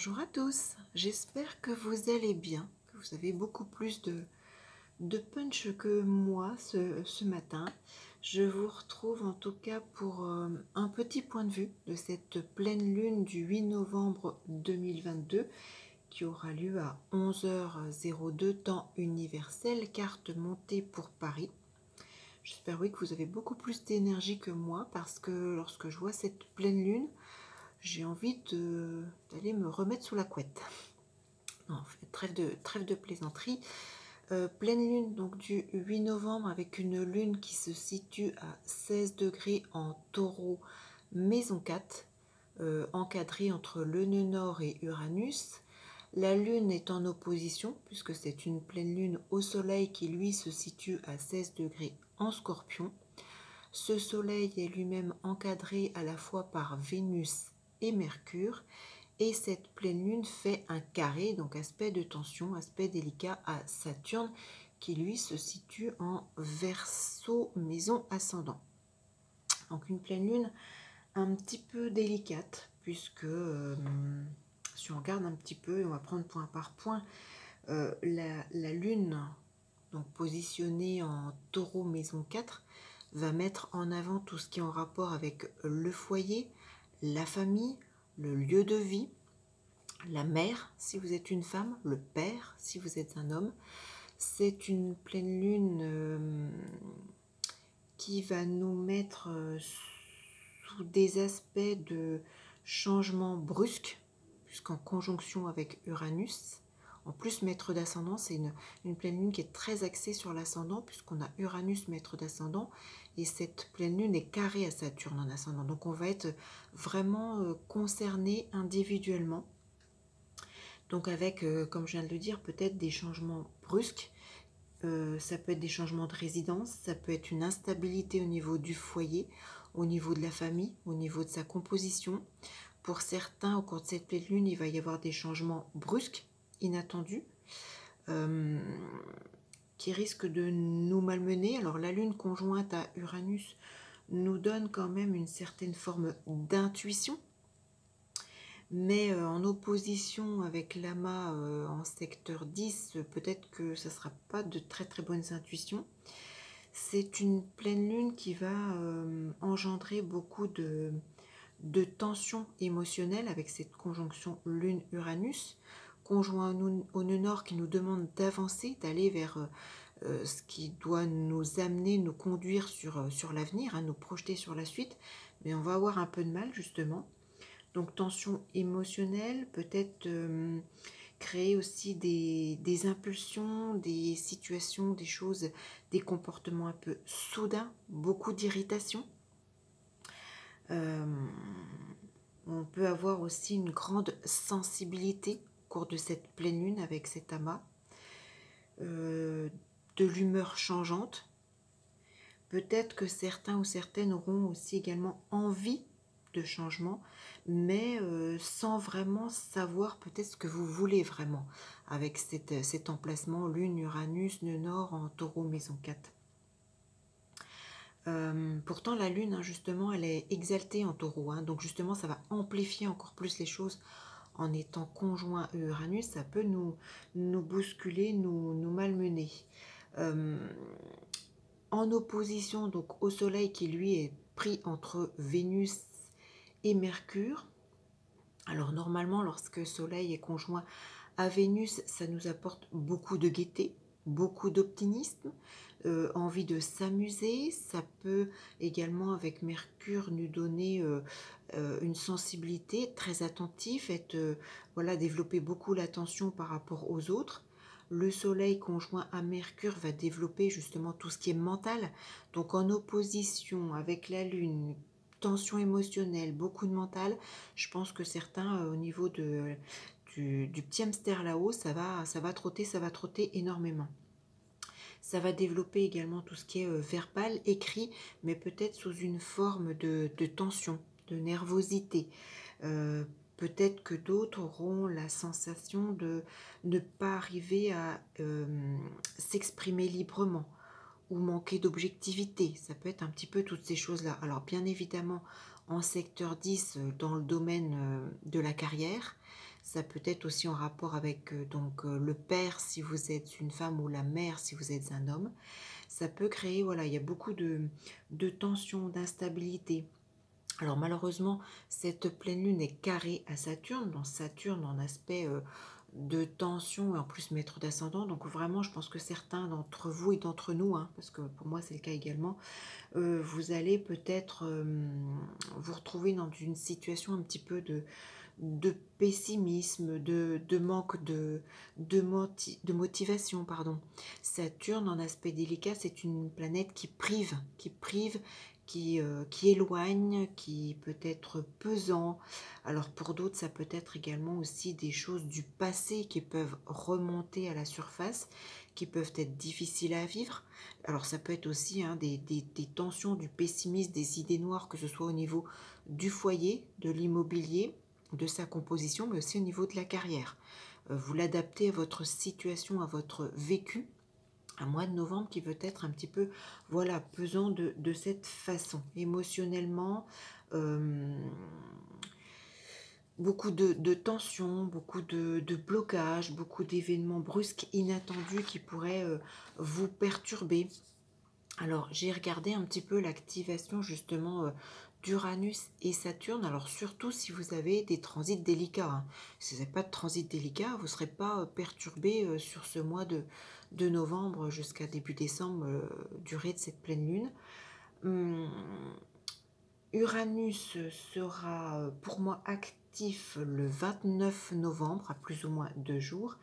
Bonjour à tous, j'espère que vous allez bien, que vous avez beaucoup plus de punch que moi ce matin. Je vous retrouve en tout cas pour un petit point de vue de cette pleine lune du 8 novembre 2022 qui aura lieu à 11h02 temps universel, carte montée pour Paris. J'espère oui que vous avez beaucoup plus d'énergie que moi parce que lorsque je vois cette pleine lune, j'ai envie d'aller me remettre sous la couette. Non, en fait, trêve de plaisanterie. Pleine lune donc du 8 novembre avec une lune qui se situe à 16 degrés en taureau, maison 4, encadrée entre le nœud nord et Uranus. La lune est en opposition puisque c'est une pleine lune au soleil qui lui se situe à 16 degrés en scorpion. Ce soleil est lui-même encadré à la fois par Vénus et Mercure, et cette pleine lune fait un carré, donc aspect de tension, aspect délicat à Saturne, qui lui se situe en Verseau, maison ascendant. Donc une pleine lune un petit peu délicate, puisque si on regarde un petit peu, on va prendre point par point, la lune, donc positionnée en taureau, maison 4, va mettre en avant tout ce qui est en rapport avec le foyer, la famille, le lieu de vie, la mère si vous êtes une femme, le père si vous êtes un homme. C'est une pleine lune qui va nous mettre sous des aspects de changement brusque, puisqu'en conjonction avec Uranus. En plus, maître d'ascendant, c'est une pleine lune qui est très axée sur l'ascendant, puisqu'on a Uranus, maître d'ascendant, et cette pleine lune est carrée à Saturne en ascendant. Donc on va être vraiment concerné individuellement. Donc avec, comme je viens de le dire, peut-être des changements brusques. Ça peut être des changements de résidence, ça peut être une instabilité au niveau du foyer, au niveau de la famille, au niveau de sa composition. Pour certains, au cours de cette pleine lune, il va y avoir des changements brusques, inattendus, qui risquent de nous malmener. Alors la lune conjointe à Uranus nous donne quand même une certaine forme d'intuition, mais en opposition avec l'amas en secteur 10, peut-être que ça ne sera pas de très très bonnes intuitions. C'est une pleine lune qui va engendrer beaucoup de tensions émotionnelles avec cette conjonction lune-Uranus, conjoint au nœud nord qui nous demande d'avancer, d'aller vers ce qui doit nous amener, nous conduire sur l'avenir, hein, nous projeter sur la suite, mais on va avoir un peu de mal justement. Donc tension émotionnelle, peut-être créer aussi des impulsions, des situations, des choses, des comportements un peu soudains, beaucoup d'irritation. On peut avoir aussi une grande sensibilité au cours de cette pleine lune avec cet amas, de l'humeur changeante. Peut-être que certains ou certaines auront aussi également envie de changement, mais sans vraiment savoir peut-être ce que vous voulez vraiment avec cet emplacement lune, Uranus, nœud nord en taureau, maison 4. Pourtant la lune, hein, justement, elle est exaltée en taureau, hein, donc justement ça va amplifier encore plus les choses en étant conjoint à Uranus, ça peut nous bousculer, nous malmener. En opposition donc au soleil qui lui est pris entre Vénus et Mercure. Alors normalement lorsque le soleil est conjoint à Vénus, ça nous apporte beaucoup de gaieté, beaucoup d'optimisme, envie de s'amuser. Ça peut également avec Mercure nous donner une sensibilité, très attentif, voilà, développer beaucoup l'attention par rapport aux autres. Le soleil conjoint à Mercure va développer justement tout ce qui est mental. Donc en opposition avec la lune, tension émotionnelle, beaucoup de mental, je pense que certains au niveau du petit hamster là-haut, ça va trotter énormément. Ça va développer également tout ce qui est verbal, écrit, mais peut-être sous une forme de tension, de nervosité. Peut-être que d'autres auront la sensation de ne pas arriver à s'exprimer librement ou manquer d'objectivité. Ça peut être un petit peu toutes ces choses-là. Alors bien évidemment, en secteur 10, dans le domaine de la carrière, Ça peut être aussi en rapport avec donc le père si vous êtes une femme ou la mère si vous êtes un homme. Ça peut créer, voilà, il y a beaucoup de tensions, d'instabilité. Alors malheureusement, cette pleine lune est carrée à Saturne, dans Saturne en aspect de tension et en plus maître d'ascendant. Donc vraiment, je pense que certains d'entre vous et d'entre nous, hein, parce que pour moi c'est le cas également, vous allez peut-être vous retrouver dans une situation un petit peu de pessimisme, de manque de motivation, pardon. Saturne, en aspect délicat, c'est une planète qui éloigne, qui peut être pesant. Alors pour d'autres, ça peut être également aussi des choses du passé qui peuvent remonter à la surface, qui peuvent être difficiles à vivre. Alors ça peut être aussi hein, des tensions, du pessimisme, des idées noires, que ce soit au niveau du foyer, de l'immobilier, de sa composition, mais aussi au niveau de la carrière. Vous l'adaptez à votre situation, à votre vécu, un mois de novembre qui veut être un petit peu, voilà, pesant de cette façon, émotionnellement, euh, beaucoup de tensions, beaucoup de blocages, beaucoup d'événements brusques, inattendus qui pourraient vous perturber. Alors, j'ai regardé un petit peu l'activation justement d'Uranus et Saturne. Alors, surtout si vous avez des transits délicats, hein. Si vous n'avez pas de transit délicat, vous ne serez pas perturbé sur ce mois de novembre jusqu'à début décembre, durée de cette pleine lune. Hum, Uranus sera pour moi actif le 29 novembre, à plus ou moins 2 jours,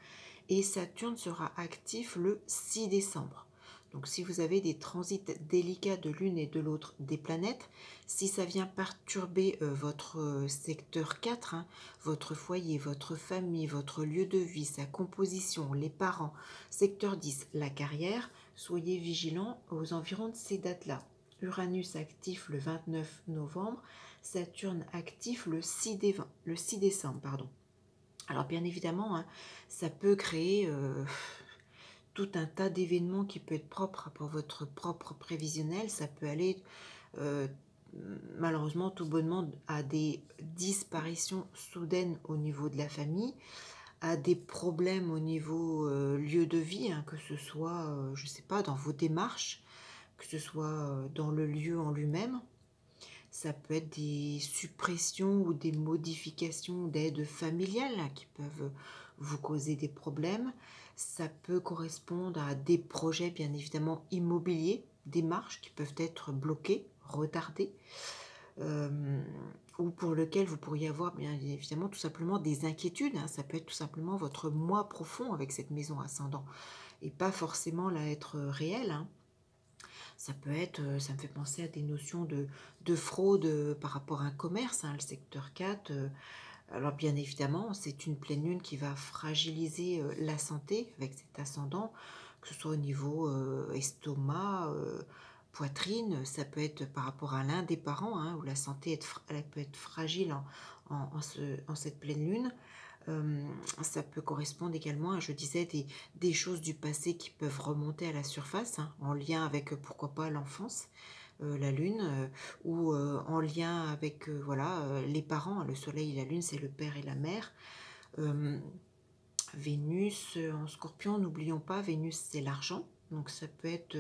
et Saturne sera actif le 6 décembre. Donc si vous avez des transits délicats de l'une et de l'autre des planètes, si ça vient perturber votre secteur 4, hein, votre foyer, votre famille, votre lieu de vie, sa composition, les parents, secteur 10, la carrière, soyez vigilants aux environs de ces dates-là. Uranus actif le 29 novembre, Saturne actif le 6 décembre. Pardon. Alors bien évidemment, hein, ça peut créer tout un tas d'événements qui peut être propre pour votre propre prévisionnel. Ça peut aller euh, malheureusement tout bonnement à des disparitions soudaines au niveau de la famille, à des problèmes au niveau lieu de vie, hein, que ce soit, je ne sais pas, dans vos démarches, que ce soit dans le lieu en lui-même. Ça peut être des suppressions ou des modifications d'aides familiales hein, qui peuvent vous causer des problèmes. Ça peut correspondre à des projets bien évidemment immobiliers, des marches qui peuvent être bloquées, retardées, euh, ou pour lequel vous pourriez avoir bien évidemment tout simplement des inquiétudes. Hein. Ça peut être tout simplement votre moi profond avec cette maison ascendant et pas forcément là être réel. Hein. Ça peut être, ça me fait penser à des notions de fraude par rapport à un commerce, hein, le secteur 4. Alors bien évidemment, c'est une pleine lune qui va fragiliser la santé avec cet ascendant, que ce soit au niveau estomac, poitrine, ça peut être par rapport à l'un des parents, hein, où la santé elle peut être fragile en cette pleine lune. Ça peut correspondre également, je disais, des choses du passé qui peuvent remonter à la surface, hein, en lien avec, pourquoi pas, l'enfance, la lune, ou en lien avec voilà, les parents. Le soleil et la lune, c'est le père et la mère. Euh, Vénus en scorpion, n'oublions pas, Vénus, c'est l'argent. Donc ça peut être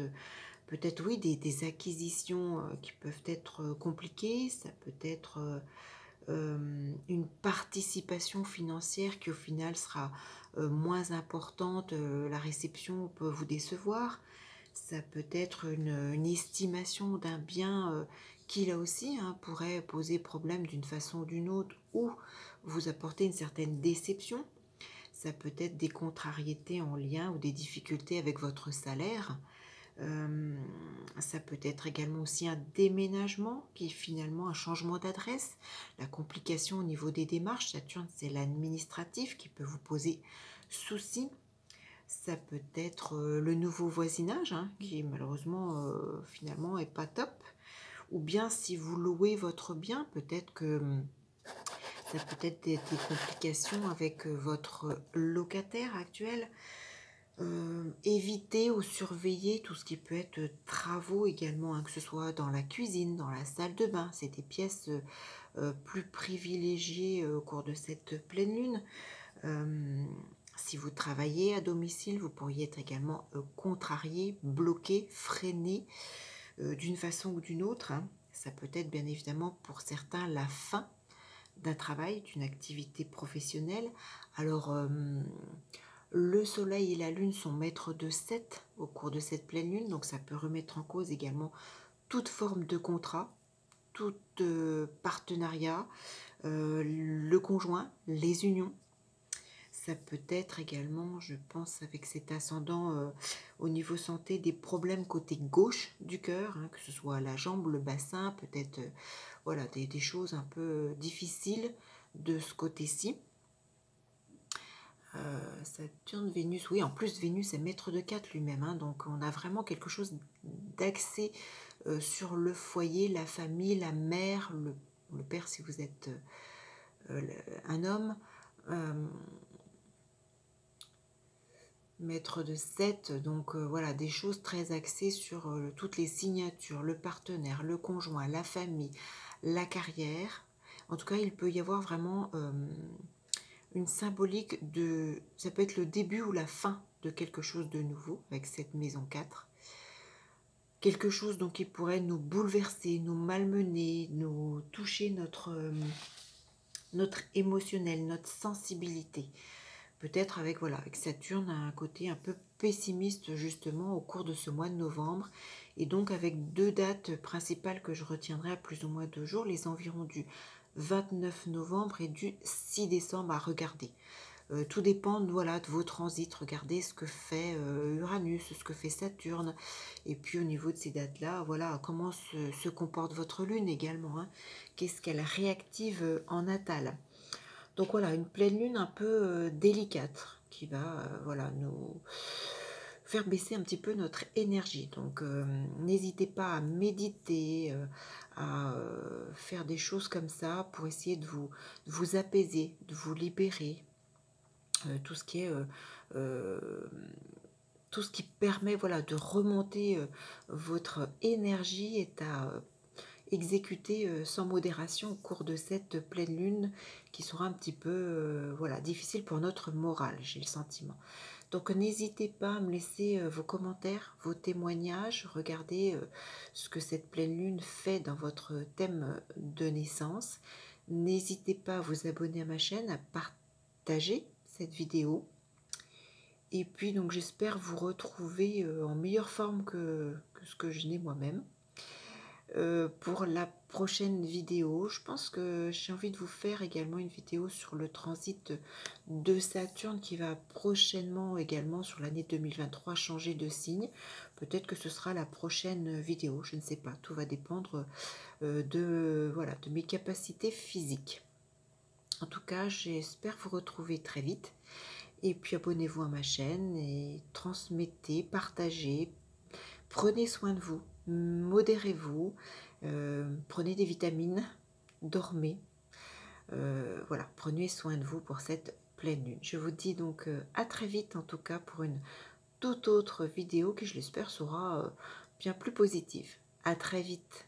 peut-être, oui, des acquisitions qui peuvent être compliquées. Ça peut être une participation financière qui au final sera moins importante, la réception peut vous décevoir, ça peut être une estimation d'un bien qui là aussi hein, pourrait poser problème d'une façon ou d'une autre ou vous apporter une certaine déception, ça peut être des contrariétés en lien ou des difficultés avec votre salaire. Euh, Ça peut être également aussi un déménagement qui est finalement un changement d'adresse, la complication au niveau des démarches. Saturne, c'est l'administratif qui peut vous poser souci. Ça peut être le nouveau voisinage hein, qui malheureusement finalement est pas top. Ou bien si vous louez votre bien, peut-être que ça peut être des complications avec votre locataire actuel. éviter ou surveiller tout ce qui peut être travaux également, hein, que ce soit dans la cuisine, dans la salle de bain. C'est des pièces plus privilégiées au cours de cette pleine lune. Si vous travaillez à domicile, vous pourriez être également contrarié, bloqué, freiné d'une façon ou d'une autre, hein. Ça peut être bien évidemment pour certains la fin d'un travail, d'une activité professionnelle. Alors, le soleil et la lune sont maîtres de 7 au cours de cette pleine lune, donc ça peut remettre en cause également toute forme de contrat, tout partenariat, le conjoint, les unions. Ça peut être également, je pense, avec cet ascendant au niveau santé, des problèmes côté gauche du cœur, hein, que ce soit la jambe, le bassin, peut-être voilà, des choses un peu difficiles de ce côté-ci. Saturne, Vénus, oui, en plus Vénus est maître de 4 lui-même, hein, donc on a vraiment quelque chose d'axé sur le foyer, la famille, la mère, le père si vous êtes un homme, maître de 7, donc voilà, des choses très axées sur toutes les signatures, le partenaire, le conjoint, la famille, la carrière. En tout cas, il peut y avoir vraiment une symbolique de... Ça peut être le début ou la fin de quelque chose de nouveau avec cette maison 4. Quelque chose donc qui pourrait nous bouleverser, nous malmener, nous toucher notre émotionnel, notre sensibilité. Peut-être avec, voilà, avec Saturne un côté un peu pessimiste justement au cours de ce mois de novembre. Et donc avec 2 dates principales que je retiendrai à plus ou moins 2 jours, les environs du 29 novembre et du 6 décembre à regarder. Tout dépend voilà, de vos transits. Regardez ce que fait Uranus, ce que fait Saturne. Et puis au niveau de ces dates-là, voilà, comment se comporte votre lune également, hein. Qu'est-ce qu'elle réactive en natal. Donc voilà, une pleine lune un peu délicate qui va voilà, nous faire baisser un petit peu notre énergie. Donc n'hésitez pas à méditer, à faire des choses comme ça pour essayer de vous apaiser, de vous libérer. Tout ce qui est tout ce qui permet voilà, de remonter votre énergie est à exécuter sans modération au cours de cette pleine lune qui sera un petit peu voilà, difficile pour notre morale, j'ai le sentiment. Donc n'hésitez pas à me laisser vos commentaires, vos témoignages, regardez ce que cette pleine lune fait dans votre thème de naissance. N'hésitez pas à vous abonner à ma chaîne, à partager cette vidéo. Et puis donc j'espère vous retrouver en meilleure forme que ce que je n'ai moi-même. Pour la prochaine vidéo, je pense que j'ai envie de vous faire également une vidéo sur le transit de Saturne qui va prochainement également sur l'année 2023 changer de signe. Peut-être que ce sera la prochaine vidéo, je ne sais pas. Tout va dépendre voilà, de mes capacités physiques. En tout cas, j'espère vous retrouver très vite. Et puis abonnez-vous à ma chaîne et transmettez, partagez, prenez soin de vous, modérez-vous, prenez des vitamines, dormez. Voilà, prenez soin de vous pour cette pleine lune. Je vous dis donc à très vite en tout cas pour une toute autre vidéo qui je l'espère sera bien plus positive. À très vite.